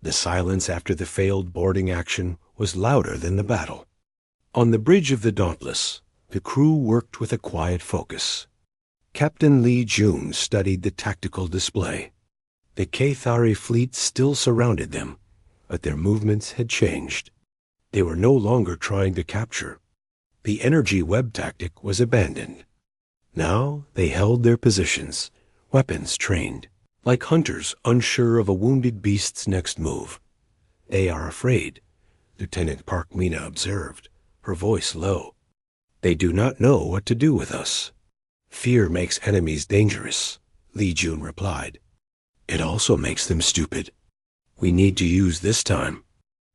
The silence after the failed boarding action was louder than the battle. On the bridge of the Dauntless, the crew worked with a quiet focus. Captain Lee Jun studied the tactical display. The Cathari fleet still surrounded them, but their movements had changed. They were no longer trying to capture. The energy web tactic was abandoned. Now they held their positions, weapons trained, like hunters unsure of a wounded beast's next move. "They are afraid," Lieutenant Park Mina observed, her voice low. "They do not know what to do with us." "Fear makes enemies dangerous," Lee Jun replied. "It also makes them stupid. We need to use this time."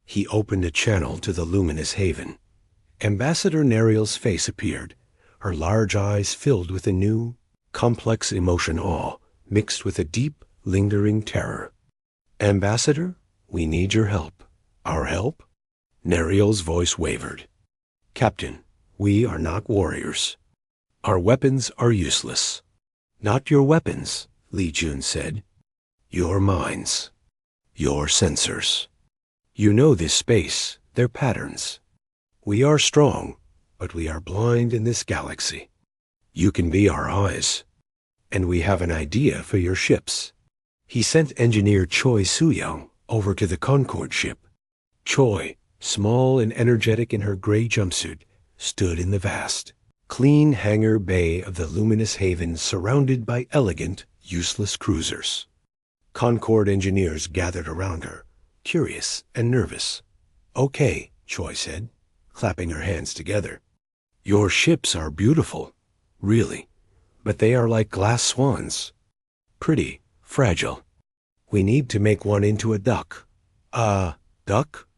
He opened a channel to the luminous haven. Ambassador Neriel's face appeared, her large eyes filled with a new, complex emotion, awe mixed with a deep, lingering terror. "Ambassador, we need your help." "Our help?" Neriel's voice wavered. "Captain, we are not warriors. Our weapons are useless." "Not your weapons," Lee Jun said. "Your minds. Your sensors. You know this space, their patterns. We are strong, but we are blind in this galaxy. You can be our eyes. And we have an idea for your ships." He sent engineer Choi Soo-young over to the Concorde ship. Choi, small and energetic in her gray jumpsuit, stood in the vast, clean hangar bay of the luminous haven surrounded by elegant, useless cruisers. Concorde engineers gathered around her, curious and nervous. "Okay," Choi said, clapping her hands together. "Your ships are beautiful, really, but they are like glass swans. Pretty, fragile. We need to make one into a duck." Duck?"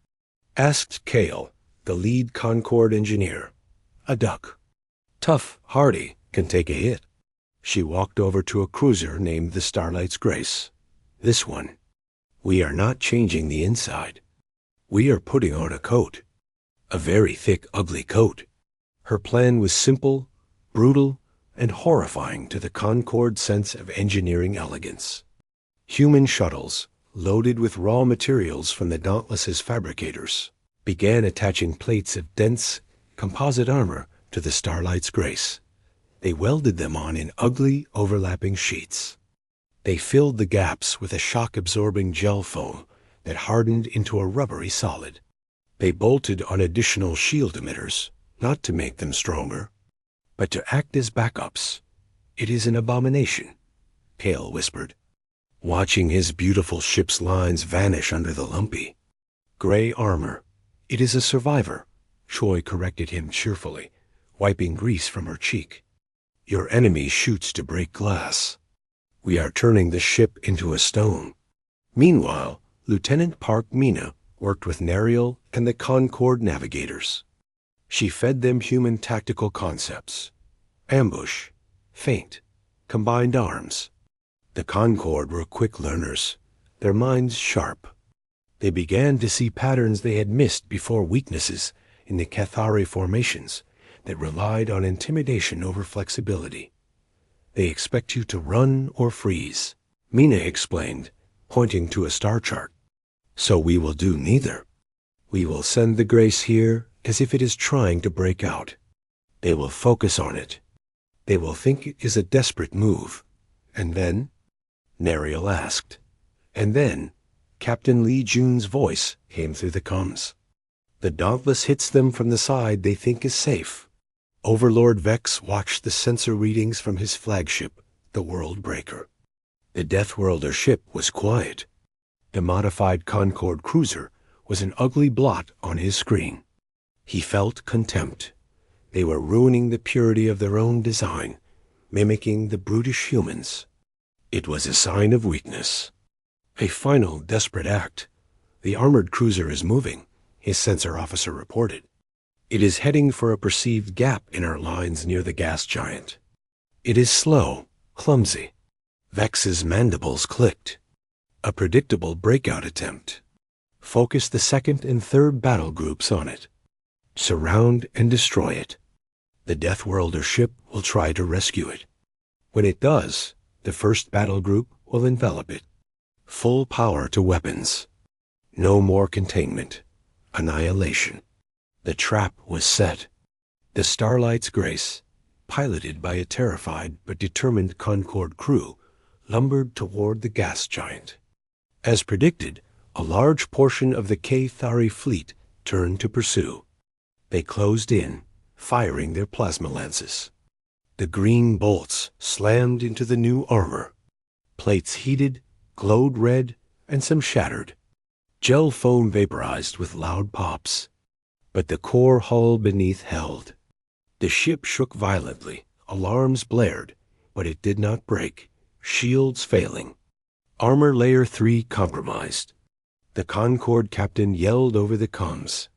asked Kale, the lead Concorde engineer. "A duck. Tough, hardy, can take a hit." She walked over to a cruiser named the Starlight's Grace. "This one. We are not changing the inside. We are putting on a coat. A very thick, ugly coat." Her plan was simple, brutal, and horrifying to the Concorde sense of engineering elegance. Human shuttles, loaded with raw materials from the Dauntless's fabricators, began attaching plates of dense, composite armor to the Starlight's Grace. They welded them on in ugly, overlapping sheets. They filled the gaps with a shock-absorbing gel foam that hardened into a rubbery solid. They bolted on additional shield emitters, not to make them stronger, but to act as backups. "It is an abomination," Kale whispered, watching his beautiful ship's lines vanish under the lumpy, gray armor. "It is a survivor," Choi corrected him cheerfully, wiping grease from her cheek. "Your enemy shoots to break glass. We are turning the ship into a stone." Meanwhile, Lieutenant Park Mina worked with Neriel and the Concorde navigators. She fed them human tactical concepts: ambush, feint, combined arms. The Concorde were quick learners, their minds sharp. They began to see patterns they had missed before, weaknesses in the Cathari formations that relied on intimidation over flexibility. "They expect you to run or freeze," Mina explained, pointing to a star chart. "So we will do neither. We will send the Grace here as if it is trying to break out. They will focus on it. They will think it is a desperate move. And then?" Neriel asked. And then Captain Lee Jun's voice came through the comms. "The Dauntless hits them from the side they think is safe." Overlord Vex watched the sensor readings from his flagship, the World Breaker. The Deathworlder ship was quiet. The modified Concorde cruiser was an ugly blot on his screen. He felt contempt. They were ruining the purity of their own design, mimicking the brutish humans. It was a sign of weakness. A final desperate act. "The armored cruiser is moving," his sensor officer reported. "It is heading for a perceived gap in our lines near the gas giant. It is slow, clumsy." Vex's mandibles clicked. A predictable breakout attempt. Focus the second and third battle groups on it. Surround and destroy it. The Deathworlder ship will try to rescue it. When it does, the first battle group will envelop it. Full power to weapons. No more containment. Annihilation. The trap was set. The Starlight's Grace, piloted by a terrified but determined Concorde crew, lumbered toward the gas giant. As predicted, a large portion of the K-Thari fleet turned to pursue. They closed in, firing their plasma lances. The green bolts slammed into the new armor. Plates heated, glowed red, and some shattered. Gel foam vaporized with loud pops. But the core hull beneath held. The ship shook violently, alarms blared, but it did not break, shields failing. Armor Layer 3 compromised. The Concorde captain yelled over the comms.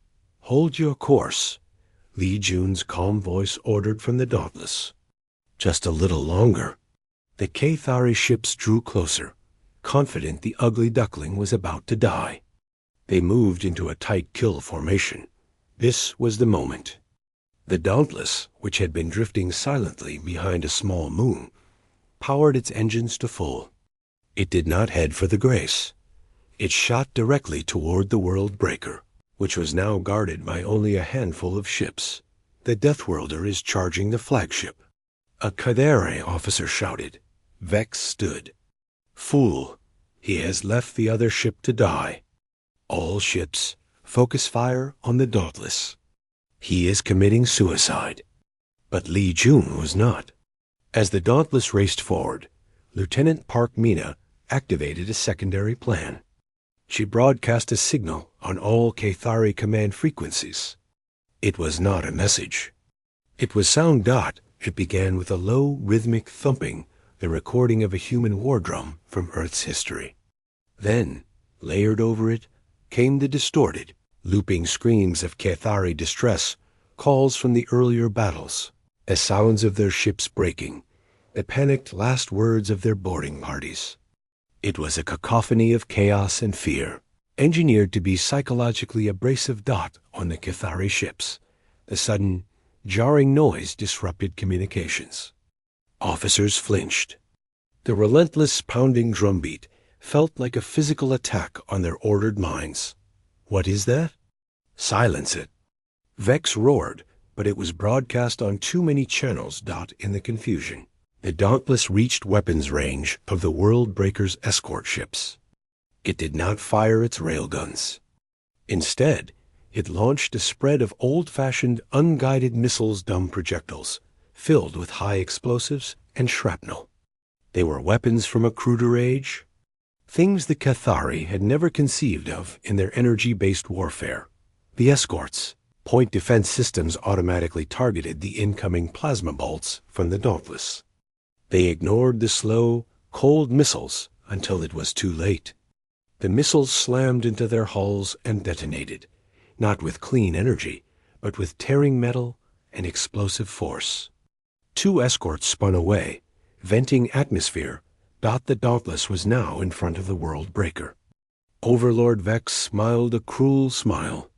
"Hold your course," Lee Jun's calm voice ordered from the Dauntless. Just a little longer. The K-Thari ships drew closer, confident the ugly duckling was about to die. They moved into a tight kill formation. This was the moment. The Dauntless, which had been drifting silently behind a small moon, powered its engines to full. It did not head for the Grace. It shot directly toward the World Breaker, which was now guarded by only a handful of ships. "The Deathworlder is charging the flagship," a Cadere officer shouted. Vex stood. "Fool, he has left the other ship to die. All ships, focus fire on the Dauntless. He is committing suicide." But Lee Jun was not. As the Dauntless raced forward, Lieutenant Park Mina activated a secondary plan. She broadcast a signal on all K-Thari command frequencies. It was not a message. It was sound dot. It began with a low, rhythmic thumping, the recording of a human war drum from Earth's history. Then, layered over it, came the distorted, looping screams of K-Thari distress, calls from the earlier battles, as sounds of their ships breaking, the panicked last words of their boarding parties. It was a cacophony of chaos and fear, engineered to be psychologically abrasive dot on the K-Thari ships. The sudden, jarring noise disrupted communications. Officers flinched. The relentless pounding drumbeat felt like a physical attack on their ordered minds. "What is that?" "Silence it." Vex roared, but it was broadcast on too many channels dot in the confusion. The Dauntless reached weapons range of the World Breaker's escort ships. It did not fire its railguns. Instead, it launched a spread of old-fashioned, unguided missiles-dumb projectiles, filled with high explosives and shrapnel. They were weapons from a cruder age, things the K-Thari had never conceived of in their energy-based warfare. The escorts, point defense systems automatically targeted the incoming plasma bolts from the Dauntless. They ignored the slow, cold missiles until it was too late. The missiles slammed into their hulls and detonated, not with clean energy, but with tearing metal and explosive force. Two escorts spun away, venting atmosphere. The Dauntless was now in front of the World Breaker. Overlord Vex smiled a cruel smile.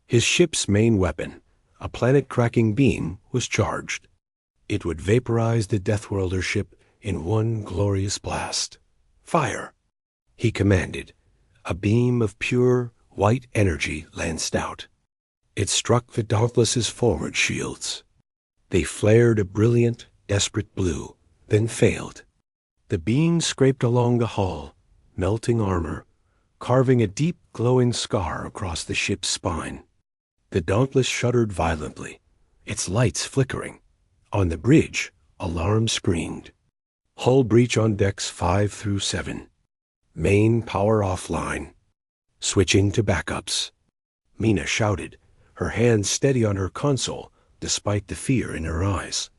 His ship's main weapon, a planet-cracking beam, was charged. It would vaporize the Deathworlder ship in one glorious blast. "Fire!" he commanded. A beam of pure, white energy lanced out. It struck the Dauntless's forward shields. They flared a brilliant, desperate blue, then failed. The beam scraped along the hull, melting armor, carving a deep, glowing scar across the ship's spine. The Dauntless shuddered violently, its lights flickering. On the bridge, alarms screamed. Hull breach on decks 5 through 7. Main power offline. Switching to backups. Mina shouted, her hand steady on her console, despite the fear in her eyes.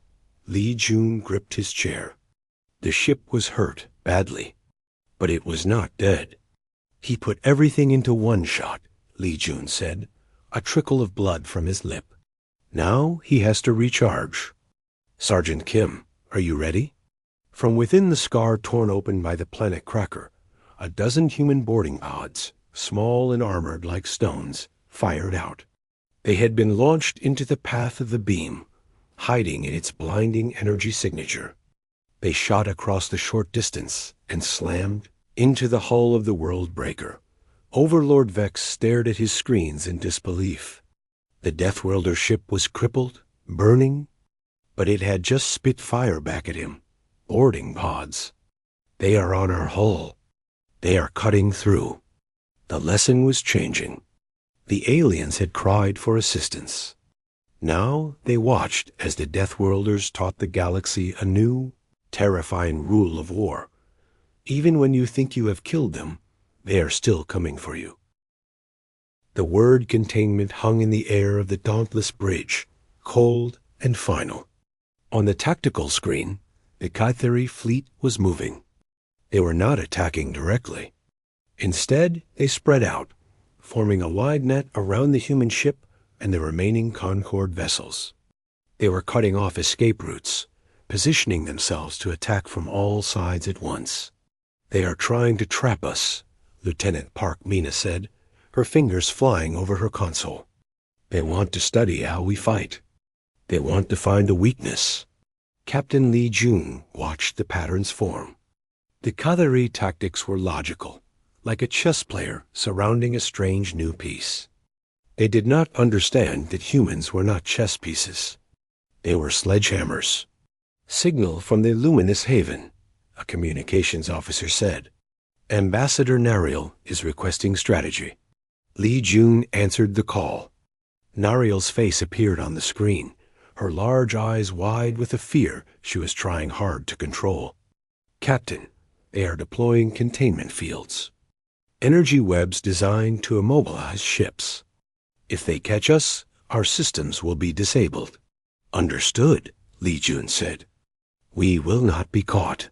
Lee Jun gripped his chair. The ship was hurt, badly. But it was not dead. "He put everything into one shot," Lee Jun said, a trickle of blood from his lip. "Now he has to recharge. Sergeant Kim, are you ready?" From within the scar torn open by the planet cracker, a dozen human boarding pods, small and armored like stones, fired out. They had been launched into the path of the beam, hiding in its blinding energy signature. They shot across the short distance and slammed into the hull of the World Breaker, Overlord Vex stared at his screens in disbelief. The Deathworlder ship was crippled, burning, but it had just spit fire back at him. Boarding pods. They are on our hull. They are cutting through. The lesson was changing. The aliens had cried for assistance. Now they watched as the Deathworlders taught the galaxy a new, terrifying rule of war. Even when you think you have killed them, they are still coming for you. The word containment hung in the air of the dauntless bridge, cold and final. On the tactical screen, the Kytheri fleet was moving. They were not attacking directly. Instead, they spread out, forming a wide net around the human ship and the remaining Concord vessels. They were cutting off escape routes, positioning themselves to attack from all sides at once. "They are trying to trap us," Lieutenant Park Mina said, her fingers flying over her console. "They want to study how we fight. They want to find a weakness." Captain Lee Jun watched the patterns form. The Kytheri tactics were logical, like a chess player surrounding a strange new piece. They did not understand that humans were not chess pieces. They were sledgehammers. "Signal from the Luminous Haven," a communications officer said. "Ambassador Nariel is requesting strategy." Lee Jun answered the call. Nariel's face appeared on the screen, her large eyes wide with a fear she was trying hard to control. "Captain, they are deploying containment fields. Energy webs designed to immobilize ships. If they catch us, our systems will be disabled." "Understood," Lee Jun said. "We will not be caught."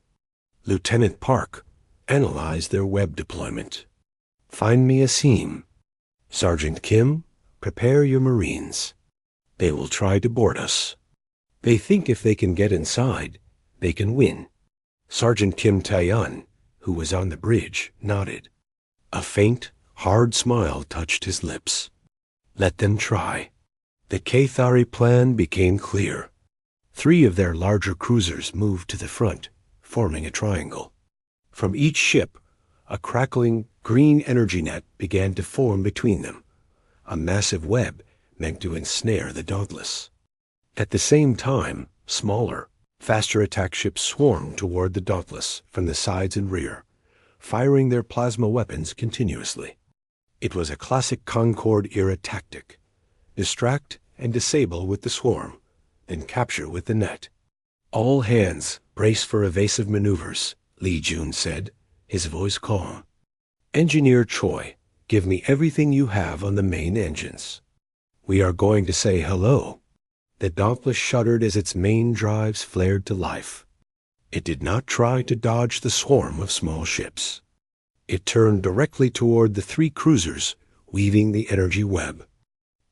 Lieutenant Park analyzed their web deployment. "Find me a seam. Sergeant Kim, prepare your Marines. They will try to board us. They think if they can get inside, they can win." Sergeant Kim Taeyeon, who was on the bridge, nodded. A faint, hard smile touched his lips. Let them try. The Kytheri plan became clear. 3 of their larger cruisers moved to the front, forming a triangle. From each ship, a crackling green energy net began to form between them, a massive web meant to ensnare the Dauntless. At the same time, smaller, faster attack ships swarmed toward the Dauntless from the sides and rear, firing their plasma weapons continuously. It was a classic Concorde-era tactic. Distract and disable with the swarm, then capture with the net. "All hands brace for evasive maneuvers," Lee Jun said, his voice calm. "Engineer Choi, give me everything you have on the main engines. We are going to say hello." The Dauntless shuddered as its main drives flared to life. It did not try to dodge the swarm of small ships. It turned directly toward the 3 cruisers weaving the energy web.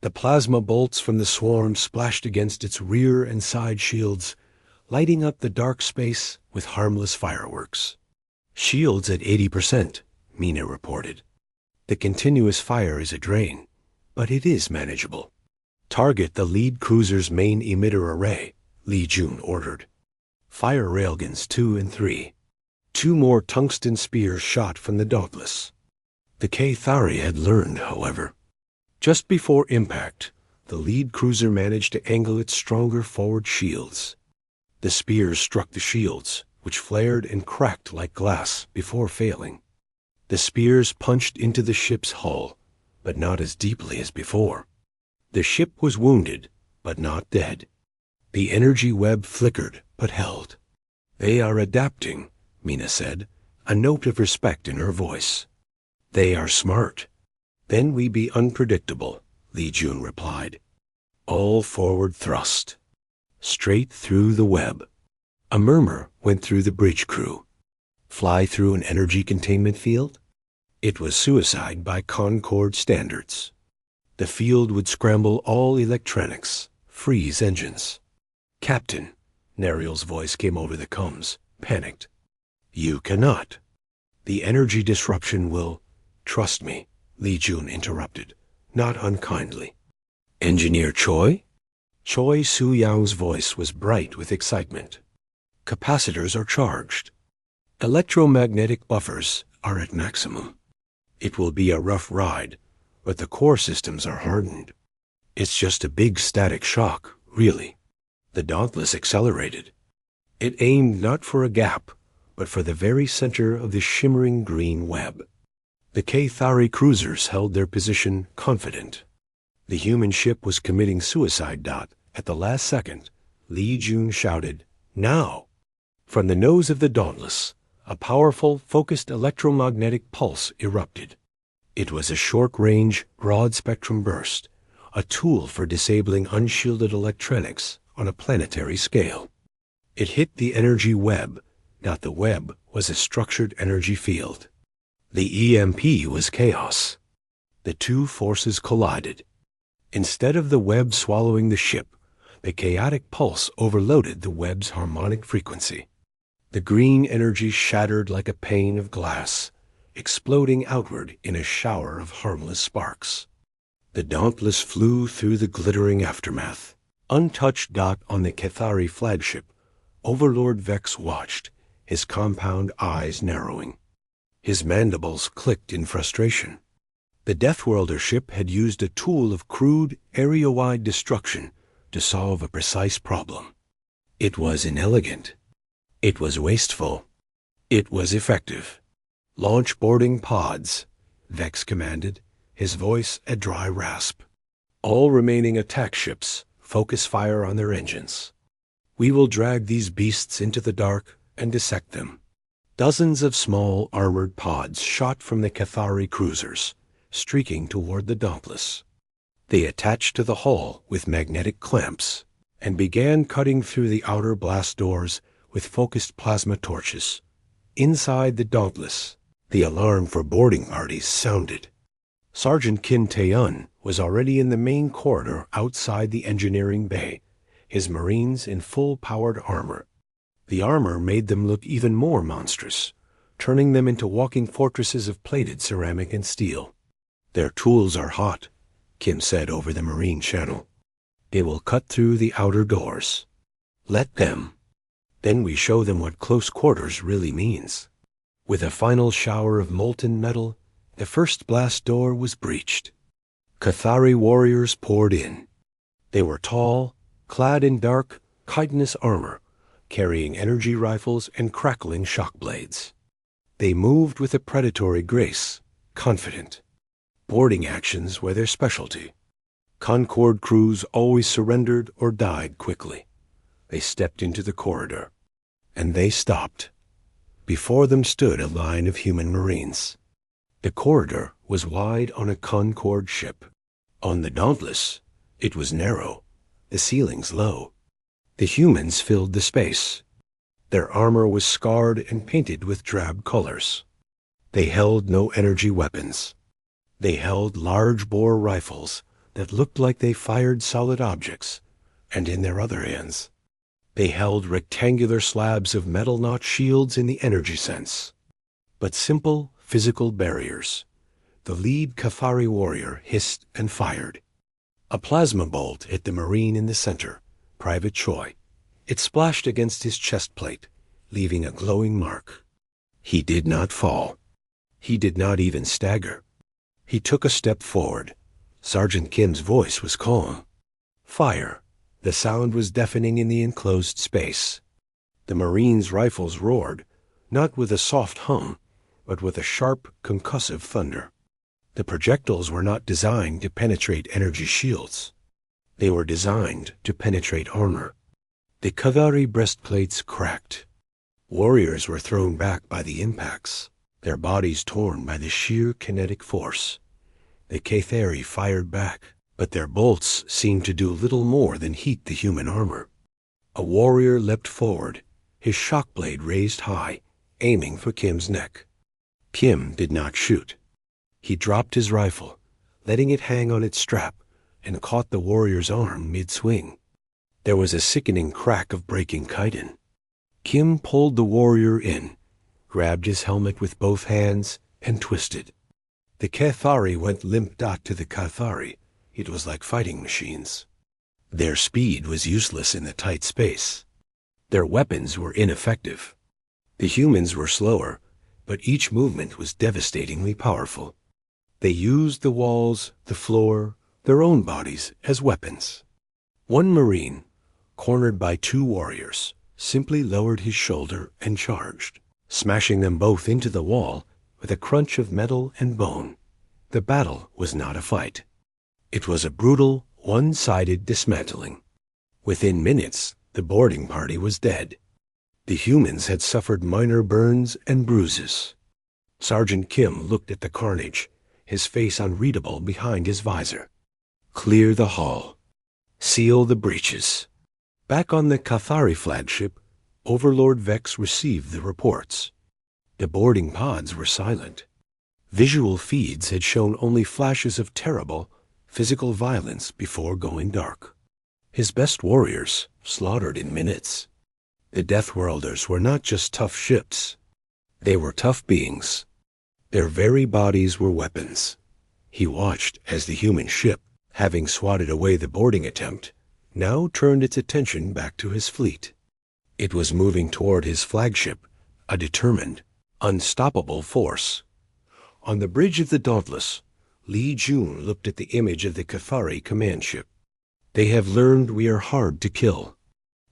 The plasma bolts from the swarm splashed against its rear and side shields, lighting up the dark space with harmless fireworks. "Shields at 80%, Mina reported. "The continuous fire is a drain, but it is manageable." "Target the lead cruiser's main emitter array," Lee Jun ordered. "Fire railguns 2 and 3. 2 more tungsten spears shot from the Dauntless. The Kytheri had learned, however. Just before impact, the lead cruiser managed to angle its stronger forward shields. The spears struck the shields, which flared and cracked like glass before failing. The spears punched into the ship's hull, but not as deeply as before. The ship was wounded, but not dead. The energy web flickered, but held. "They are adapting," Mina said, a note of respect in her voice. "They are smart." "Then we be unpredictable," Lee Jun replied. All forward thrust. Straight through the web. A murmur went through the bridge crew. Fly through an energy containment field? It was suicide by Concorde standards. The field would scramble all electronics, freeze engines. "Captain," Nariel's voice came over the comms, panicked. "You cannot. The energy disruption will—" "Trust me," Lee Jun interrupted, not unkindly. "Engineer Choi?" Choi Su-Yang's voice was bright with excitement. "Capacitors are charged. Electromagnetic buffers are at maximum. It will be a rough ride, but the core systems are hardened. It's just a big static shock, really. The Dauntless accelerated. It aimed not for a gap, but for the very center of the shimmering green web. The Cathari cruisers held their position confident. The human ship was committing suicide. At the last second, Li Jun shouted, "Now!" From the nose of the Dauntless, a powerful, focused electromagnetic pulse erupted. It was a short-range, broad-spectrum burst, a tool for disabling unshielded electronics on a planetary scale. It hit the energy web. The web was a structured energy field. The EMP was chaos. The two forces collided. Instead of the web swallowing the ship, the chaotic pulse overloaded the web's harmonic frequency. The green energy shattered like a pane of glass, exploding outward in a shower of harmless sparks. The Dauntless flew through the glittering aftermath. Untouched. On the Cathari flagship, Overlord Vex watched, his compound eyes narrowing. His mandibles clicked in frustration. The Deathworlder ship had used a tool of crude, area-wide destruction to solve a precise problem. It was inelegant. It was wasteful. It was effective. "Launch boarding pods," Vex commanded, his voice a dry rasp. "All remaining attack ships, focus fire on their engines. We will drag these beasts into the dark and dissect them." Dozens of small armored pods shot from the Cathari cruisers, streaking toward the Dauntless. They attached to the hull with magnetic clamps and began cutting through the outer blast doors with focused plasma torches. Inside the Dauntless, the alarm for boarding parties sounded. Sergeant Kim Tae-un was already in the main corridor outside the engineering bay, his Marines in full-powered armor. The armor made them look even more monstrous, turning them into walking fortresses of plated ceramic and steel. "Their tools are hot," Kim said over the Marine channel. "They will cut through the outer doors. Let them. Then we show them what close quarters really means." With a final shower of molten metal, the first blast door was breached. Cathari warriors poured in. They were tall, clad in dark, chitinous armor, carrying energy rifles and crackling shock blades. They moved with a predatory grace, confident. Boarding actions were their specialty. Concorde crews always surrendered or died quickly. They stepped into the corridor, and they stopped. Before them stood a line of human Marines. The corridor was wide on a Concorde ship. On the Dauntless, it was narrow, the ceilings low. The humans filled the space. Their armor was scarred and painted with drab colors. They held no energy weapons. They held large-bore rifles that looked like they fired solid objects, and in their other hands, they held rectangular slabs of metal, not shields in the energy sense, but simple physical barriers. The lead Cathari warrior hissed and fired. A plasma bolt hit the Marine in the center, Private Choi. It splashed against his chest plate, leaving a glowing mark. He did not fall. He did not even stagger. He took a step forward. Sergeant Kim's voice was calm. "Fire." The sound was deafening in the enclosed space. The Marines' rifles roared, not with a soft hum, but with a sharp, concussive thunder. The projectiles were not designed to penetrate energy shields. They were designed to penetrate armor. The Cathari breastplates cracked. Warriors were thrown back by the impacts, their bodies torn by the sheer kinetic force. The Cathari fired back, but their bolts seemed to do little more than heat the human armor. A warrior leapt forward, his shock blade raised high, aiming for Kim's neck. Kim did not shoot. He dropped his rifle, letting it hang on its strap, and caught the warrior's arm mid-swing. There was a sickening crack of breaking chitin. Kim pulled the warrior in, grabbed his helmet with both hands, and twisted. The Cathari went limp. To the Cathari, it was like fighting machines. Their speed was useless in the tight space. Their weapons were ineffective. The humans were slower, but each movement was devastatingly powerful. They used the walls, the floor, their own bodies as weapons. One Marine, cornered by two warriors, simply lowered his shoulder and charged, smashing them both into the wall with a crunch of metal and bone. The battle was not a fight. It was a brutal, one-sided dismantling. Within minutes, the boarding party was dead. The humans had suffered minor burns and bruises. Sergeant Kim looked at the carnage, his face unreadable behind his visor. Clear the hull. Seal the breaches. Back on the Cathari flagship, Overlord Vex received the reports. The boarding pods were silent. Visual feeds had shown only flashes of terrible, physical violence before going dark. His best warriors slaughtered in minutes. The Deathworlders were not just tough ships. They were tough beings. Their very bodies were weapons. He watched as the human ship, having swatted away the boarding attempt, now turned its attention back to his fleet. It was moving toward his flagship, a determined, unstoppable force. On the bridge of the Dauntless, Li Jun looked at the image of the Cathari command ship. They have learned we are hard to kill.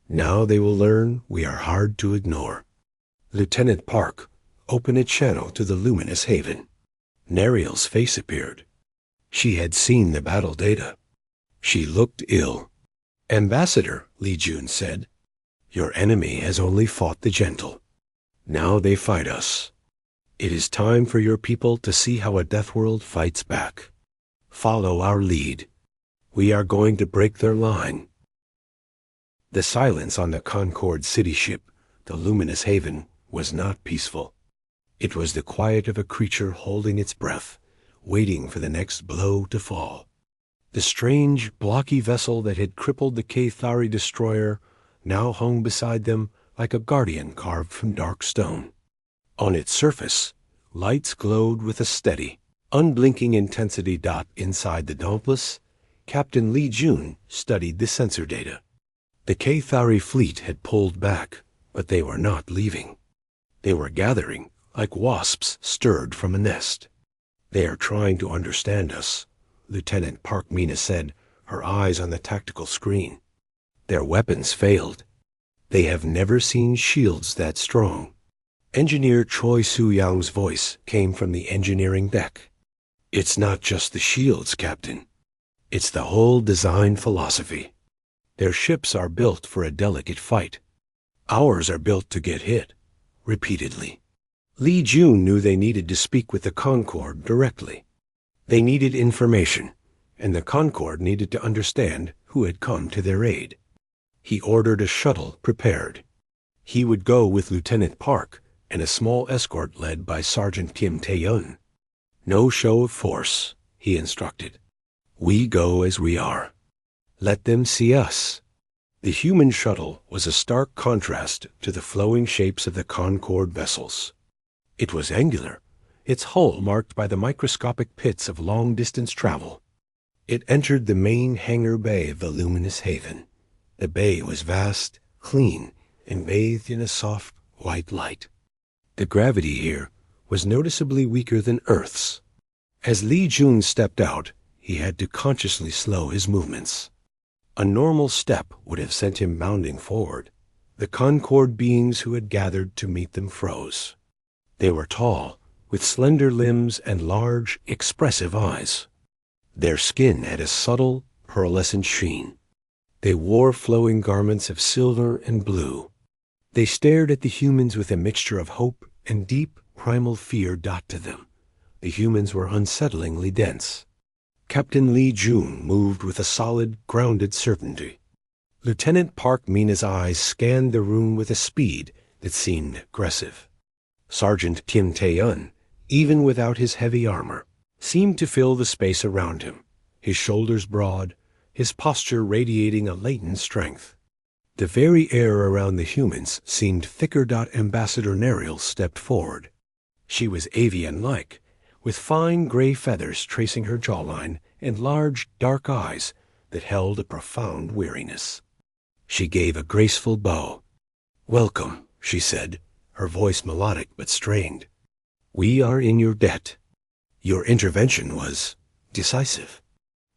Now they will learn we are hard to ignore. Lieutenant Park opened a channel to the luminous haven. Nariel's face appeared. She had seen the battle data. She looked ill. Ambassador, Li Jun said, your enemy has only fought the gentle. Now they fight us. It is time for your people to see how a Deathworld fights back. Follow our lead. We are going to break their line. The silence on the Concord city ship, the luminous haven, was not peaceful. It was the quiet of a creature holding its breath, waiting for the next blow to fall. The strange, blocky vessel that had crippled the Cathari destroyer now hung beside them like a guardian carved from dark stone. On its surface, lights glowed with a steady, unblinking intensity. Inside the Dauntless, Captain Li Jun studied the sensor data. The Cathari fleet had pulled back, but they were not leaving. They were gathering, like wasps stirred from a nest. They are trying to understand us, Lieutenant Park Mina said, her eyes on the tactical screen. Their weapons failed. They have never seen shields that strong. Engineer Choi Su-young's voice came from the engineering deck. It's not just the shields, Captain. It's the whole design philosophy. Their ships are built for a delicate fight. Ours are built to get hit, repeatedly. Li Jun knew they needed to speak with the Concorde directly. They needed information, and the Concorde needed to understand who had come to their aid. He ordered a shuttle prepared. He would go with Lieutenant Park and a small escort led by Sergeant Kim Tae-yun. No show of force, he instructed. We go as we are. Let them see us. The human shuttle was a stark contrast to the flowing shapes of the Concorde vessels. It was angular, its hull marked by the microscopic pits of long-distance travel. It entered the main hangar bay of the luminous haven. The bay was vast, clean, and bathed in a soft, white light. The gravity here was noticeably weaker than Earth's. As Li Jun stepped out, he had to consciously slow his movements. A normal step would have sent him bounding forward. The Concorde beings who had gathered to meet them froze. They were tall, with slender limbs and large, expressive eyes. Their skin had a subtle, pearlescent sheen. They wore flowing garments of silver and blue. They stared at the humans with a mixture of hope and deep, primal fear. To them, the humans were unsettlingly dense. Captain Li Jun moved with a solid, grounded certainty. Lieutenant Park Mina's eyes scanned the room with a speed that seemed aggressive. Sergeant Kim Tae-yun, even without his heavy armor, seemed to fill the space around him, his shoulders broad, his posture radiating a latent strength. The very air around the humans seemed thicker. Ambassador Nariel stepped forward. She was avian-like, with fine gray feathers tracing her jawline and large, dark eyes that held a profound weariness. She gave a graceful bow. "Welcome," she said, her voice melodic but strained. "We are in your debt. Your intervention was decisive.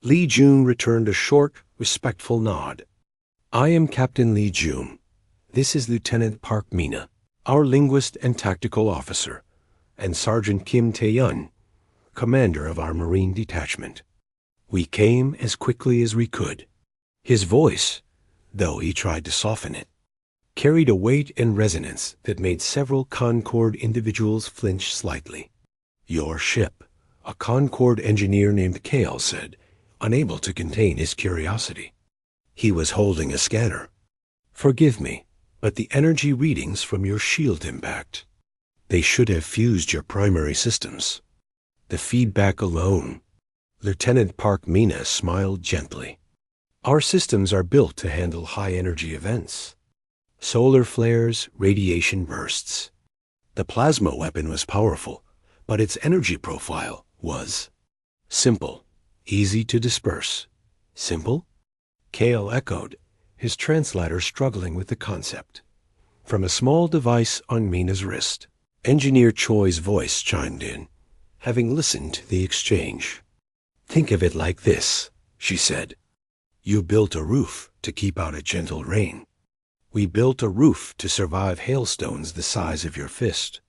Li Jun returned a short, respectful nod. I am Captain Li Jun. This is Lieutenant Park Mina, our linguist and tactical officer, and Sergeant Kim Tae-yun, commander of our Marine detachment. We came as quickly as we could. His voice, though he tried to soften it, carried a weight and resonance that made several Concord individuals flinch slightly. Your ship, a Concord engineer named Kale said, unable to contain his curiosity. He was holding a scanner. Forgive me, but the energy readings from your shield impact, they should have fused your primary systems. The feedback alone. Lieutenant Park Mina smiled gently. Our systems are built to handle high-energy events. Solar flares, radiation bursts. The plasma weapon was powerful, but its energy profile was simple, easy to disperse. Simple? Kale echoed, his translator struggling with the concept. From a small device on Mina's wrist, Engineer Choi's voice chimed in, having listened to the exchange. Think of it like this, she said. You built a roof to keep out a gentle rain. We built a roof to survive hailstones the size of your fist.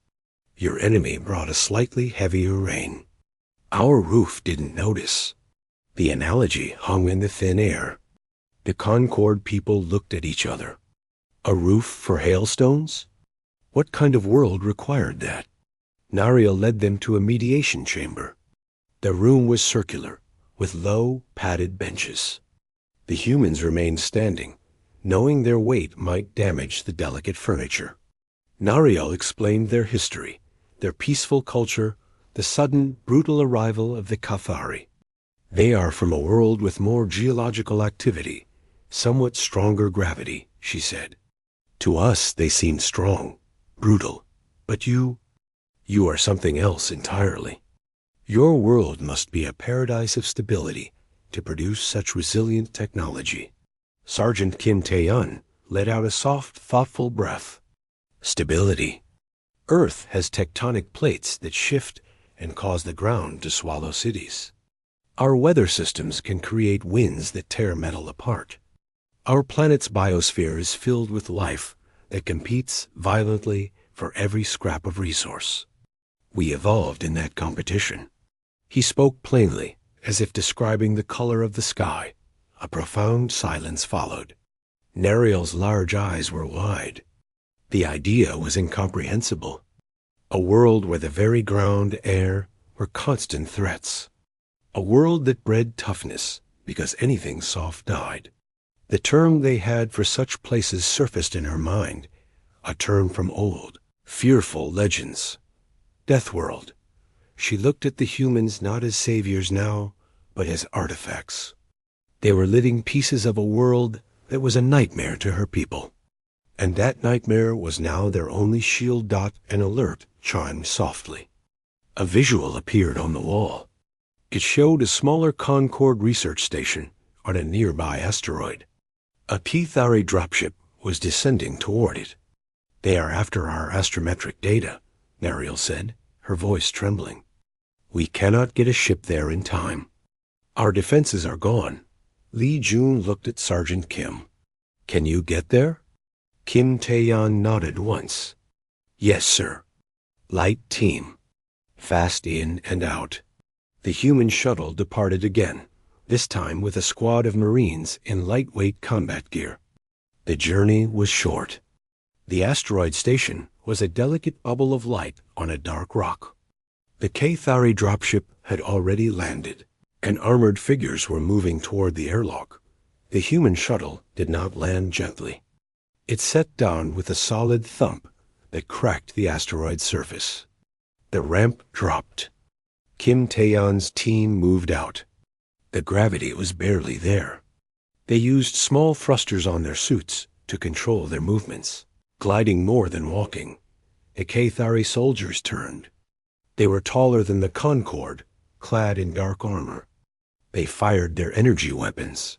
Your enemy brought a slightly heavier rain. Our roof didn't notice. The analogy hung in the thin air. The Concord people looked at each other. A roof for hailstones? What kind of world required that? Nariel led them to a mediation chamber. The room was circular, with low, padded benches. The humans remained standing, knowing their weight might damage the delicate furniture. Nariel explained their history, their peaceful culture, the sudden, brutal arrival of the Cathari. They are from a world with more geological activity, somewhat stronger gravity, she said. To us, they seemed strong, brutal, but you are something else entirely. Your world must be a paradise of stability to produce such resilient technology. Sergeant Kim Tae-yun let out a soft, thoughtful breath. Stability. Earth has tectonic plates that shift and cause the ground to swallow cities. Our weather systems can create winds that tear metal apart. Our planet's biosphere is filled with life that competes violently for every scrap of resource. We evolved in that competition. He spoke plainly, as if describing the color of the sky. A profound silence followed. Nariel's large eyes were wide. The idea was incomprehensible. A world where the very ground, air, were constant threats. A world that bred toughness, because anything soft died. The term they had for such places surfaced in her mind, a term from old, fearful legends. Deathworld. She looked at the humans not as saviors now, but as artifacts. They were living pieces of a world that was a nightmare to her people. And that nightmare was now their only shield. An alert chimed softly. A visual appeared on the wall. It showed a smaller Concord research station on a nearby asteroid. A Cathari dropship was descending toward it. They are after our astrometric data, Nariel said, her voice trembling. We cannot get a ship there in time. Our defenses are gone. Li Jun looked at Sergeant Kim. Can you get there? Kim Tae-yun nodded once. Yes, sir. Light team. Fast in and out. The human shuttle departed again, this time with a squad of Marines in lightweight combat gear. The journey was short. The asteroid station was a delicate bubble of light on a dark rock. The Cathari dropship had already landed, and armored figures were moving toward the airlock. The human shuttle did not land gently. It set down with a solid thump that cracked the asteroid's surface. The ramp dropped. Kim Tae-yun's team moved out. The gravity was barely there. They used small thrusters on their suits to control their movements, gliding more than walking. The Cathari soldiers turned. They were taller than the Concord, clad in dark armor. They fired their energy weapons.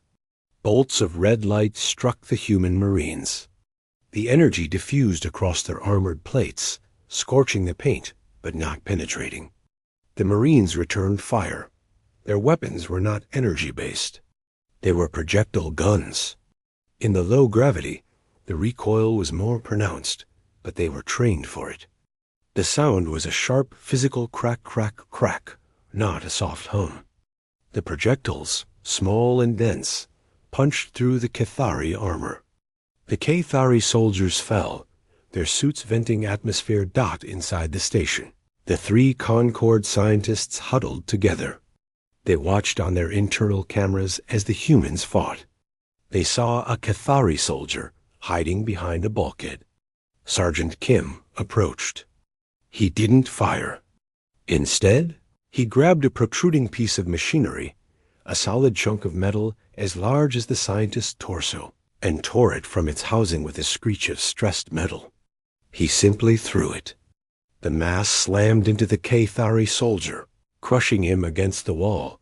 Bolts of red light struck the human Marines. The energy diffused across their armored plates, scorching the paint but not penetrating. The Marines returned fire. Their weapons were not energy-based. They were projectile guns. In the low gravity, the recoil was more pronounced, but they were trained for it. The sound was a sharp, physical crack, crack, crack, not a soft hum. The projectiles, small and dense, punched through the Cathari armor. The Cathari soldiers fell, their suits venting atmosphere dot inside the station. The 3 Concord scientists huddled together. They watched on their internal cameras as the humans fought. They saw a Cathari soldier hiding behind a bulkhead. Sergeant Kim approached. He didn't fire. Instead, he grabbed a protruding piece of machinery, a solid chunk of metal as large as the scientist's torso, and tore it from its housing with a screech of stressed metal. He simply threw it. The mass slammed into the Cathari soldier, crushing him against the wall.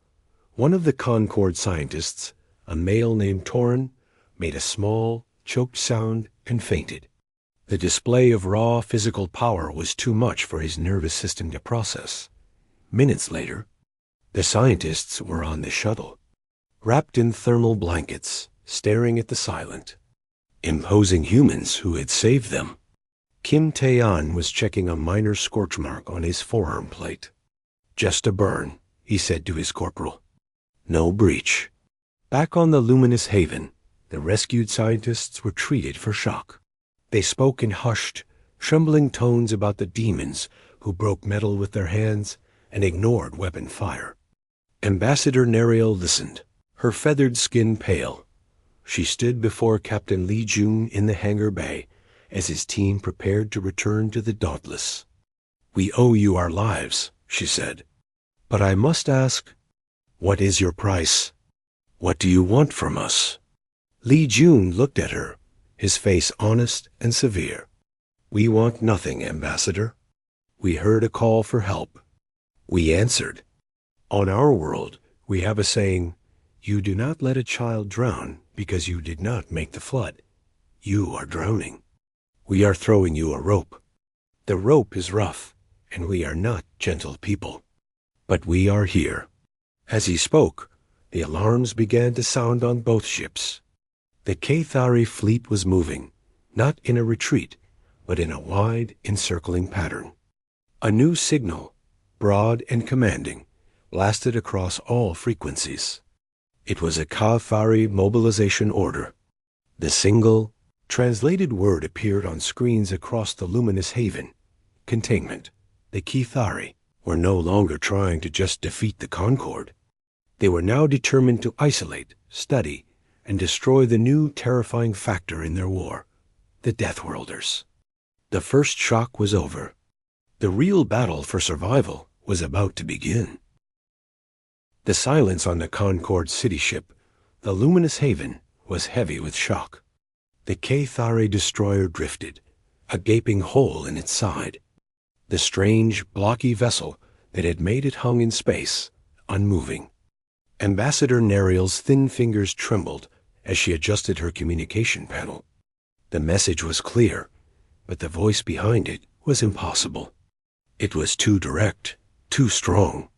One of the Concord scientists, a male named Torin, made a small, choked sound and fainted. The display of raw physical power was too much for his nervous system to process. Minutes later, the scientists were on the shuttle, wrapped in thermal blankets, staring at the silent, imposing humans who had saved them. Kim Tae-an was checking a minor scorch mark on his forearm plate. "Just a burn," he said to his corporal. "No breach." Back on the luminous haven, the rescued scientists were treated for shock. They spoke in hushed, trembling tones about the demons who broke metal with their hands and ignored weapon fire. Ambassador Neriel listened, her feathered skin pale. She stood before Captain Lee Jun in the hangar bay as his team prepared to return to the Dauntless. "We owe you our lives," she said. "But I must ask, what is your price? What do you want from us?" Lee Jun looked at her, his face honest and severe. "We want nothing, Ambassador. We heard a call for help. We answered. On our world, we have a saying, 'You do not let a child drown because you did not make the flood. You are drowning. We are throwing you a rope. The rope is rough, and we are not gentle people. But we are here." As he spoke, the alarms began to sound on both ships. The Cathari fleet was moving, not in a retreat, but in a wide, encircling pattern. A new signal, broad and commanding, blasted across all frequencies. It was a Cathari mobilization order. The single, translated word appeared on screens across the luminous haven. Containment. The Cathari were no longer trying to just defeat the Concord. They were now determined to isolate, study, and destroy the new terrifying factor in their war, the Deathworlders. The first shock was over. The real battle for survival was about to begin. The silence on the Concord city ship, the luminous haven, was heavy with shock. The Cathari destroyer drifted, a gaping hole in its side. The strange, blocky vessel that had made it hung in space, unmoving. Ambassador Neriel's thin fingers trembled as she adjusted her communication panel. The message was clear, but the voice behind it was impossible. It was too direct, too strong.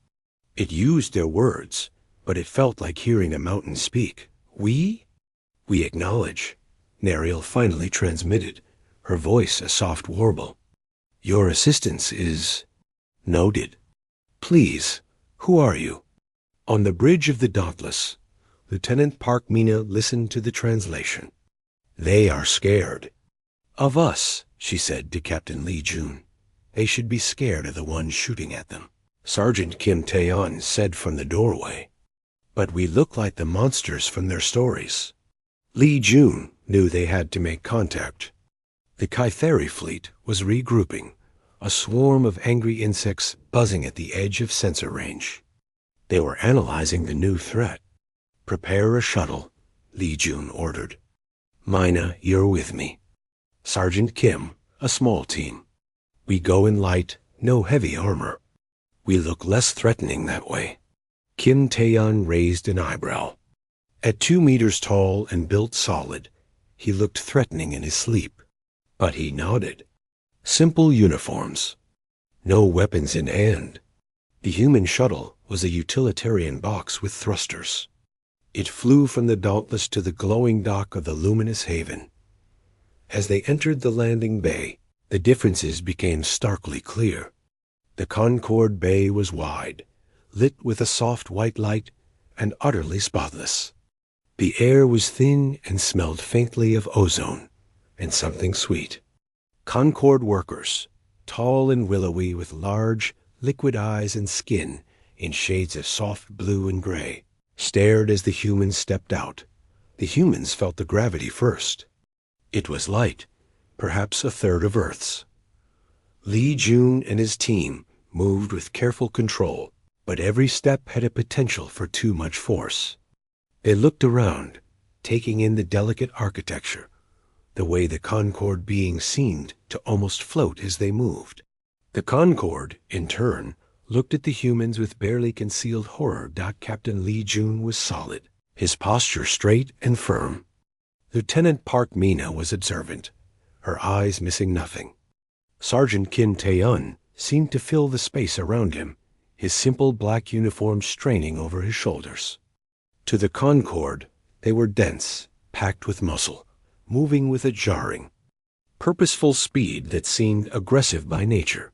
It used their words, but it felt like hearing a mountain speak. "We acknowledge," Neriel finally transmitted, her voice a soft warble. "Your assistance is noted. Please, who are you?" On the bridge of the Dauntless, Lieutenant Park Mina listened to the translation. "They are scared." "Of us," she said to Captain Lee Jun. "They should be scared of the one shooting at them," Sergeant Kim Tae-an said from the doorway. "But we look like the monsters from their stories." Lee Jun knew they had to make contact. The Cathari fleet was regrouping, a swarm of angry insects buzzing at the edge of sensor range. They were analyzing the new threat. "Prepare a shuttle," Lee Jun ordered. "Mina, you're with me. Sergeant Kim, a small team. We go in light, no heavy armor. We look less threatening that way." Kim Tae-an raised an eyebrow. At 2 meters tall and built solid, he looked threatening in his sleep. But he nodded. Simple uniforms. No weapons in hand. The human shuttle was a utilitarian box with thrusters. It flew from the Dauntless to the glowing dock of the luminous haven. As they entered the landing bay, the differences became starkly clear. The Concorde Bay was wide, lit with a soft white light, and utterly spotless. The air was thin and smelled faintly of ozone and something sweet. Concorde workers, tall and willowy with large, liquid eyes and skin in shades of soft blue and gray, stared as the humans stepped out. The humans felt the gravity first. It was light, perhaps a third of Earth's. Lee Jun and his team moved with careful control, but every step had a potential for too much force. They looked around, taking in the delicate architecture, the way the Concorde beings seemed to almost float as they moved. The Concorde, in turn, looked at the humans with barely concealed horror. Captain Lee Jun was solid, his posture straight and firm. Lieutenant Park Mina was observant, her eyes missing nothing. Sergeant Kim Tae-un seemed to fill the space around him, his simple black uniform straining over his shoulders. To the Concorde, they were dense, packed with muscle, moving with a jarring, purposeful speed that seemed aggressive by nature.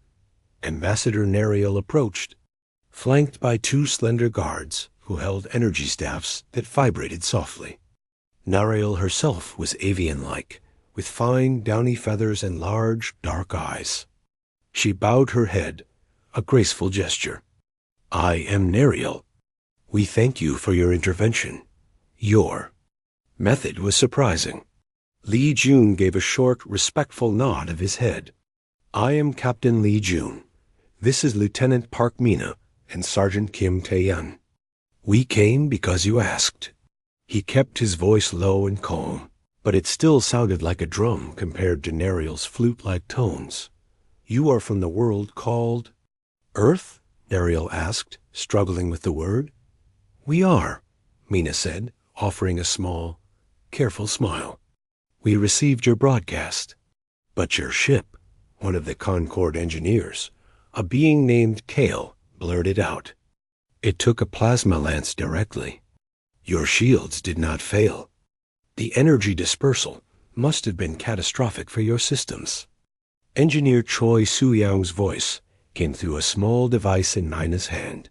Ambassador Nariel approached, flanked by two slender guards who held energy staffs that vibrated softly. Nariel herself was avian-like, with fine, downy feathers and large, dark eyes. She bowed her head, a graceful gesture. "I am Nariel. We thank you for your intervention. Your method was surprising." Lee Jun gave a short, respectful nod of his head. "I am Captain Lee Jun. This is Lieutenant Park Mina and Sergeant Kim Tae-un. We came because you asked." He kept his voice low and calm, but it still sounded like a drum compared to Nariel's flute-like tones. "You are from the world called Earth?" Nariel asked, struggling with the word. "We are," Mina said, offering a small, careful smile. "We received your broadcast." "But your ship," one of the Concorde engineers, a being named Kale, blurted out. "It took a plasma lance directly. Your shields did not fail. The energy dispersal must have been catastrophic for your systems." Engineer Choi Soo-young's voice came through a small device in Mina's hand.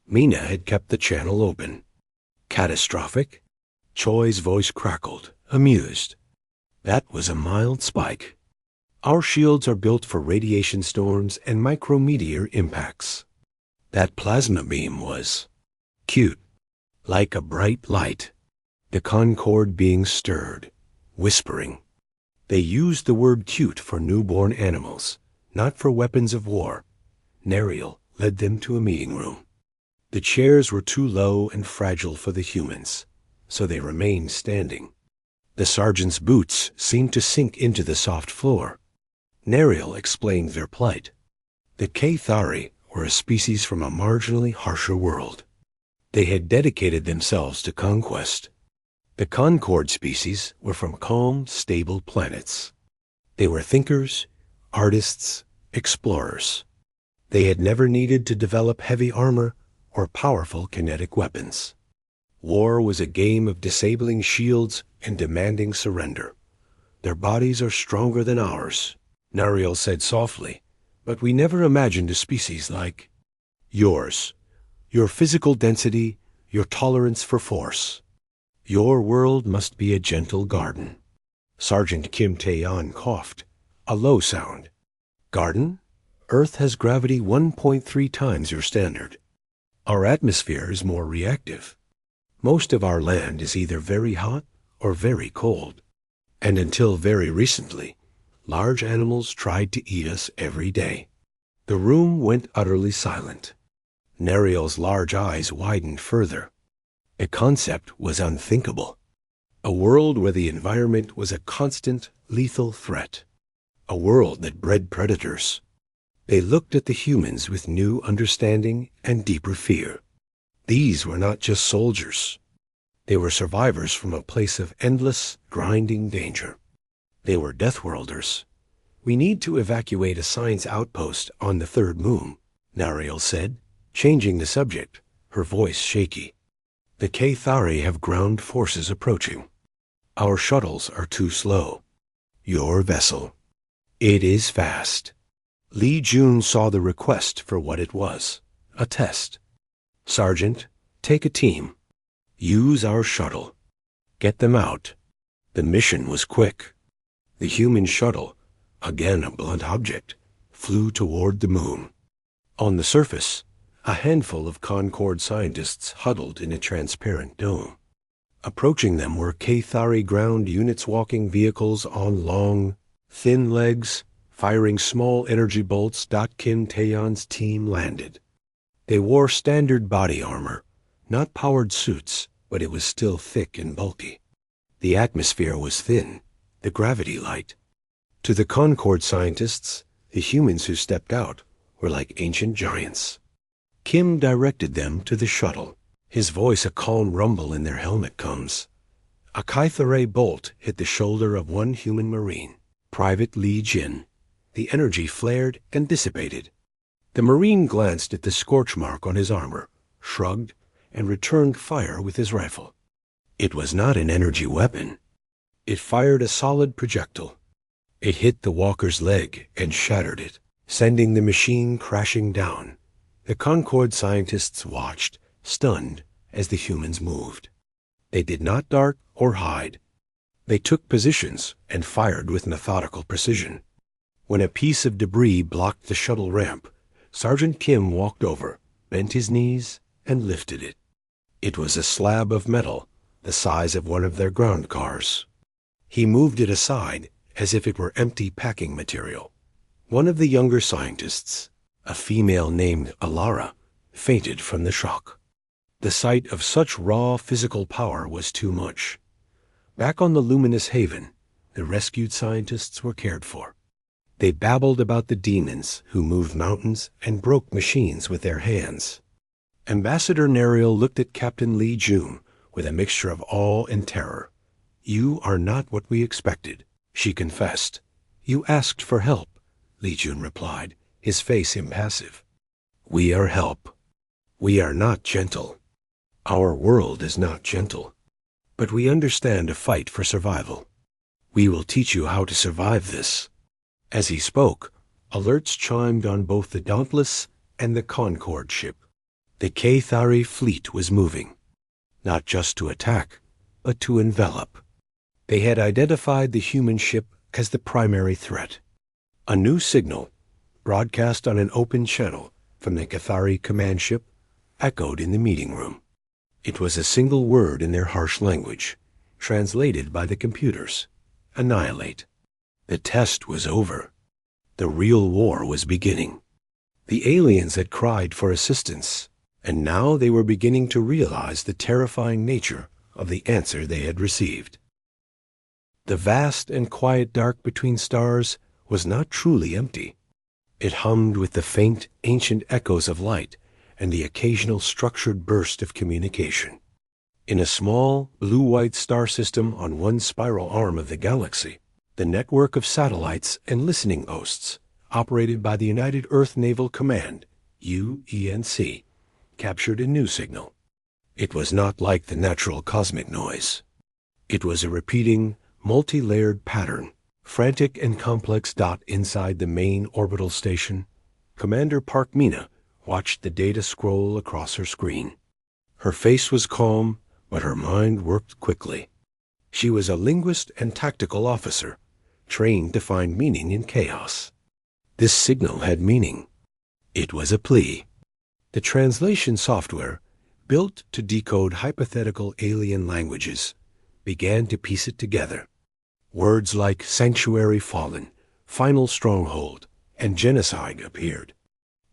Mina had kept the channel open. "Catastrophic?" Choi's voice crackled, amused. "That was a mild spike. Our shields are built for radiation storms and micrometeor impacts. That plasma beam was cute, like a bright light." The Concorde being stirred, whispering. They used the word cute for newborn animals, not for weapons of war. Nariel led them to a meeting room. The chairs were too low and fragile for the humans, so they remained standing. The sergeant's boots seemed to sink into the soft floor. Nariel explained their plight. The Kathari were a species from a marginally harsher world. They had dedicated themselves to conquest. The Concorde species were from calm, stable planets. They were thinkers, artists, explorers. They had never needed to develop heavy armor or powerful kinetic weapons. War was a game of disabling shields and demanding surrender. "Their bodies are stronger than ours," Nariel said softly, "but we never imagined a species like yours. Your physical density, your tolerance for force. Your world must be a gentle garden." Sergeant Kim Tae-un coughed, a low sound. "Garden? Earth has gravity 1.3 times your standard. Our atmosphere is more reactive. Most of our land is either very hot or very cold. And until very recently, large animals tried to eat us every day." The room went utterly silent. Nariel's large eyes widened further. A concept was unthinkable. A world where the environment was a constant, lethal threat. A world that bred predators. They looked at the humans with new understanding and deeper fear. These were not just soldiers. They were survivors from a place of endless, grinding danger. They were Deathworlders. "We need to evacuate a science outpost on the third moon," Nariel said. changing the subject, her voice shaky. "The Cathari have ground forces approaching. Our shuttles are too slow. Your vessel. It is fast." Lee Jun saw the request for what it was, a test. "Sergeant, take a team. Use our shuttle. Get them out." The mission was quick. The human shuttle, again a blunt object, flew toward the moon. On the surface, a handful of Concord scientists huddled in a transparent dome. Approaching them were Cathari ground units walking vehicles on long, thin legs, firing small energy bolts. Kim Taeyeon's team landed. They wore standard body armor, not powered suits, but it was still thick and bulky. The atmosphere was thin, the gravity light. To the Concord scientists, the humans who stepped out were like ancient giants. Kim directed them to the shuttle, his voice a calm rumble in their helmet combs. A Cathari bolt hit the shoulder of one human Marine, Private Lee Jin. The energy flared and dissipated. The Marine glanced at the scorch mark on his armor, shrugged, and returned fire with his rifle. It was not an energy weapon. It fired a solid projectile. It hit the walker's leg and shattered it, sending the machine crashing down. The Concord scientists watched, stunned, as the humans moved. They did not dart or hide. They took positions and fired with methodical precision. When a piece of debris blocked the shuttle ramp, Sergeant Kim walked over, bent his knees, and lifted it. It was a slab of metal, the size of one of their ground cars. He moved it aside as if it were empty packing material. One of the younger scientists, a female named Alara, fainted from the shock. The sight of such raw physical power was too much. Back on the luminous haven, the rescued scientists were cared for. They babbled about the demons who moved mountains and broke machines with their hands. Ambassador Neriel looked at Captain Lee Jun with a mixture of awe and terror. "You are not what we expected," she confessed. "You asked for help," Lee Jun replied, his face impassive. "We are help. We are not gentle. Our world is not gentle. But we understand a fight for survival. We will teach you how to survive this." As he spoke, alerts chimed on both the Dauntless and the Concord ship. The Cathari fleet was moving, not just to attack, but to envelop. They had identified the human ship as the primary threat. A new signal, broadcast on an open channel from the Cathari command ship, echoed in the meeting room. It was a single word in their harsh language, translated by the computers: annihilate. The test was over. The real war was beginning. The aliens had cried for assistance, and now they were beginning to realize the terrifying nature of the answer they had received. The vast and quiet dark between stars was not truly empty. It hummed with the faint, ancient echoes of light and the occasional structured burst of communication. In a small, blue-white star system on one spiral arm of the galaxy, the network of satellites and listening posts, operated by the United Earth Naval Command, UENC, captured a new signal. It was not like the natural cosmic noise. It was a repeating, multi-layered pattern, frantic and complex. Inside the main orbital station, Commander Park Mina watched the data scroll across her screen. Her face was calm, but her mind worked quickly. She was a linguist and tactical officer, trained to find meaning in chaos. This signal had meaning. It was a plea. The translation software, built to decode hypothetical alien languages, began to piece it together. Words like sanctuary fallen, final stronghold, and genocide appeared.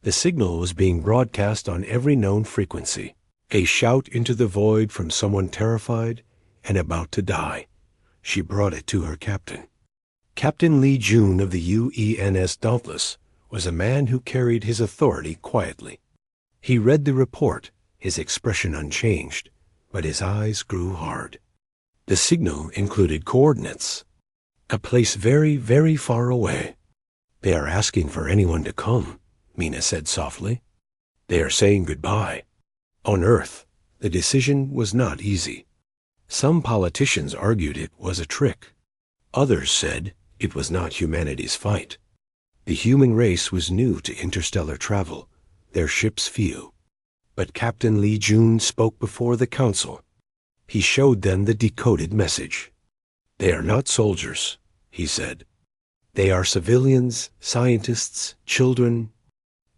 The signal was being broadcast on every known frequency, a shout into the void from someone terrified and about to die. She brought it to her captain. Captain Lee Jun of the UENS Dauntless was a man who carried his authority quietly. He read the report, his expression unchanged, but his eyes grew hard. The signal included coordinates. A place very, very far away. "They are asking for anyone to come," Mina said softly. They are saying goodbye. On Earth, the decision was not easy. Some politicians argued it was a trick. Others said it was not humanity's fight. The human race was new to interstellar travel, their ships few. But Captain Lee Jun spoke before the council. He showed them the decoded message. They are not soldiers, he said. They are civilians, scientists, children.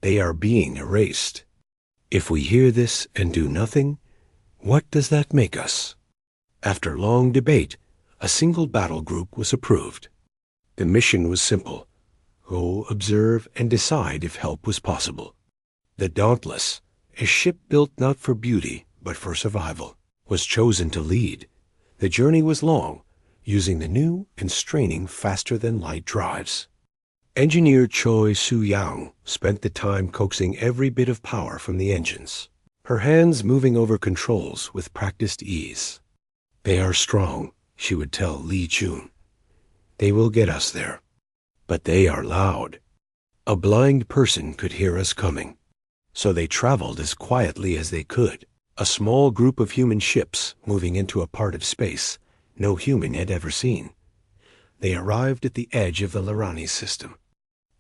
They are being erased. If we hear this and do nothing, what does that make us? After long debate, a single battle group was approved. The mission was simple. Go observe and decide if help was possible. The Dauntless, a ship built not for beauty but for survival, was chosen to lead. The journey was long, using the new and straining faster-than-light drives. Engineer Choi Soo-yang spent the time coaxing every bit of power from the engines, her hands moving over controls with practiced ease. They are strong, she would tell Lee Jun. They will get us there. But they are loud. A blind person could hear us coming. So they traveled as quietly as they could, a small group of human ships moving into a part of space no human had ever seen. They arrived at the edge of the Lirani system.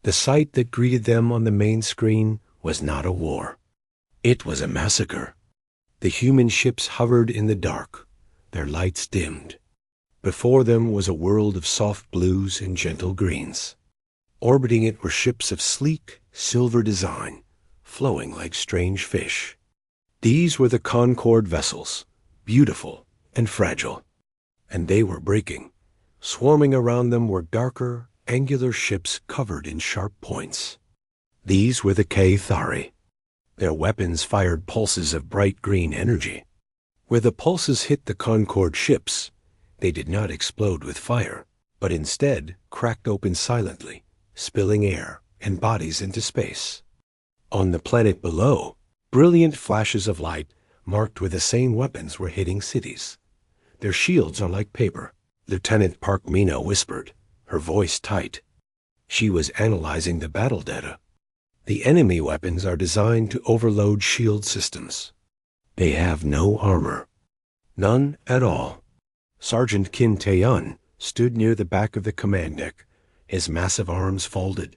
The sight that greeted them on the main screen was not a war. It was a massacre. The human ships hovered in the dark, their lights dimmed. Before them was a world of soft blues and gentle greens. Orbiting it were ships of sleek, silver design, flowing like strange fish. These were the Concorde vessels, beautiful and fragile. And they were breaking. Swarming around them were darker, angular ships covered in sharp points. These were the Caethari. Their weapons fired pulses of bright green energy. Where the pulses hit the Concorde ships, they did not explode with fire, but instead cracked open silently, spilling air and bodies into space. On the planet below, brilliant flashes of light marked where the same weapons were hitting cities. Their shields are like paper, Lieutenant Park Mina whispered, her voice tight. She was analyzing the battle data. The enemy weapons are designed to overload shield systems. They have no armor. None at all. Sergeant Kim Tae-yun stood near the back of the command deck, his massive arms folded.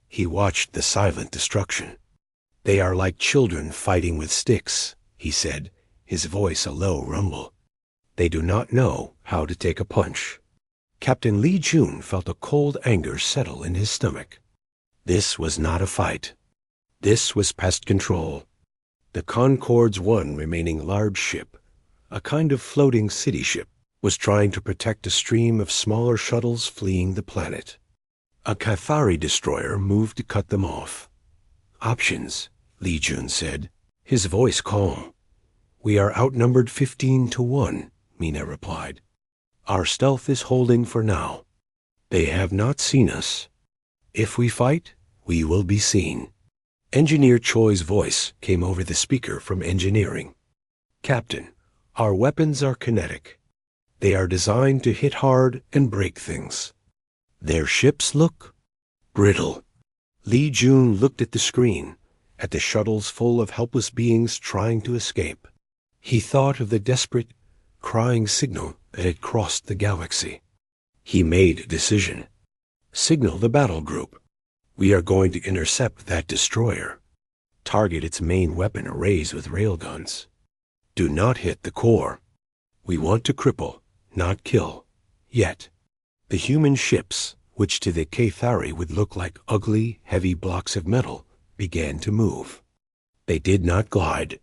He watched the silent destruction. They are like children fighting with sticks, he said, his voice a low rumble. They do not know how to take a punch. Captain Lee Jun felt a cold anger settle in his stomach. This was not a fight. This was pest control. The Concorde's one remaining large ship, a kind of floating city ship, was trying to protect a stream of smaller shuttles fleeing the planet. A Caethari destroyer moved to cut them off. Options, Lee Jun said, his voice calm. We are outnumbered 15-1, Mina replied. Our stealth is holding for now. They have not seen us. If we fight, we will be seen. Engineer Choi's voice came over the speaker from engineering. Captain, our weapons are kinetic. They are designed to hit hard and break things. Their ships look brittle. Lee Jun looked at the screen, at the shuttles full of helpless beings trying to escape. He thought of the desperate, crying signal that had crossed the galaxy. He made a decision. Signal the battle group. We are going to intercept that destroyer. Target its main weapon arrays with railguns. Do not hit the core. We want to cripple, not kill. Yet, the human ships, which to the Caethari would look like ugly, heavy blocks of metal, began to move. They did not glide.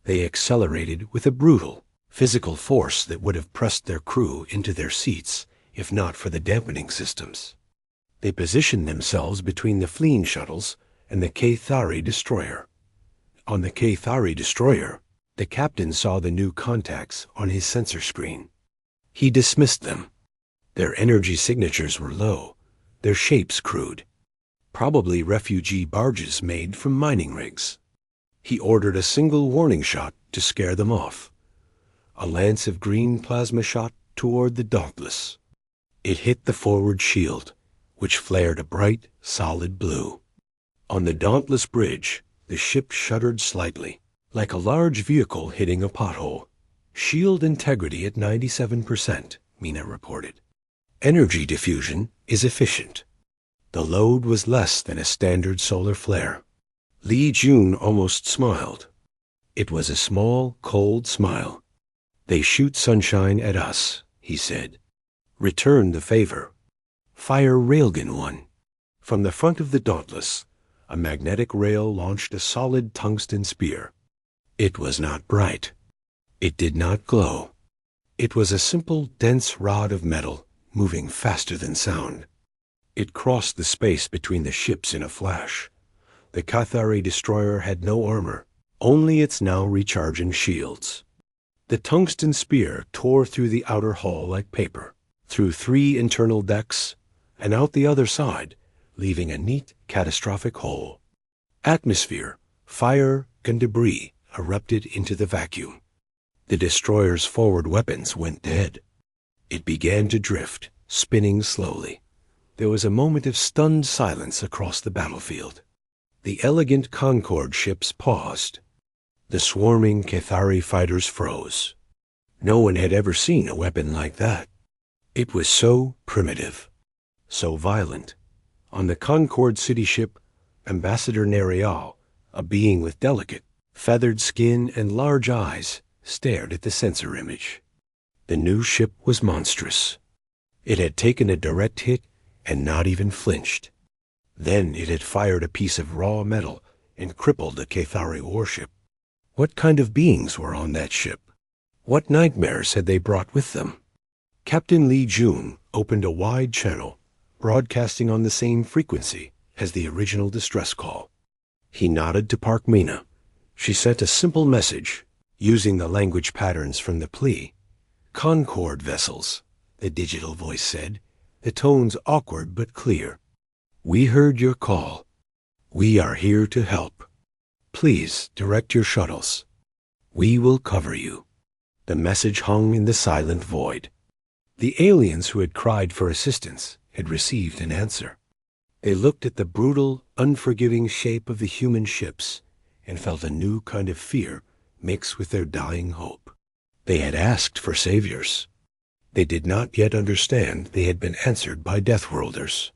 They accelerated with a brutal, physical force that would have pressed their crew into their seats, if not for the dampening systems. They positioned themselves between the fleeing shuttles and the Caethari destroyer. On the Caethari destroyer, the captain saw the new contacts on his sensor screen. He dismissed them. Their energy signatures were low, their shapes crude, probably refugee barges made from mining rigs. He ordered a single warning shot to scare them off. A lance of green plasma shot toward the Dauntless. It hit the forward shield, which flared a bright, solid blue. On the Dauntless bridge, The ship shuddered slightly, like a large vehicle hitting a pothole. Shield integrity at 97%, Mina reported. Energy diffusion is efficient. The load was less than a standard solar flare. Lee Jun almost smiled. It was a small, cold smile. They shoot sunshine at us, he said. Return the favor. Fire railgun 1. From the front of the Dauntless, a magnetic rail launched a solid tungsten spear. It was not bright. It did not glow. It was a simple, dense rod of metal, moving faster than sound. It crossed the space between the ships in a flash. The Cathari destroyer had no armor, only its now recharging shields. The tungsten spear tore through the outer hull like paper, through 3 internal decks, and out the other side, leaving a neat, catastrophic hole. Atmosphere, fire, and debris erupted into the vacuum. The destroyer's forward weapons went dead. It began to drift, spinning slowly. There was a moment of stunned silence across the battlefield. The elegant Concorde ships paused. The swarming Cathari fighters froze. No one had ever seen a weapon like that. It was so primitive, so violent. On the Concorde city ship, Ambassador Nereal, a being with delicate, feathered skin and large eyes, stared at the sensor image. The new ship was monstrous. It had taken a direct hit and not even flinched. Then it had fired a piece of raw metal and crippled a Cathari warship. What kind of beings were on that ship? What nightmares had they brought with them? Captain Lee Jun opened a wide channel, broadcasting on the same frequency as the original distress call. He nodded to Park Mina. She sent a simple message, using the language patterns from the plea. Concorde vessels, the digital voice said, the tones awkward but clear. We heard your call. We are here to help. Please direct your shuttles. We will cover you. The message hung in the silent void. The aliens who had cried for assistance had received an answer. They looked at the brutal, unforgiving shape of the human ships and felt a new kind of fear mixed with their dying hope. They had asked for saviors. They did not yet understand they had been answered by Deathworlders.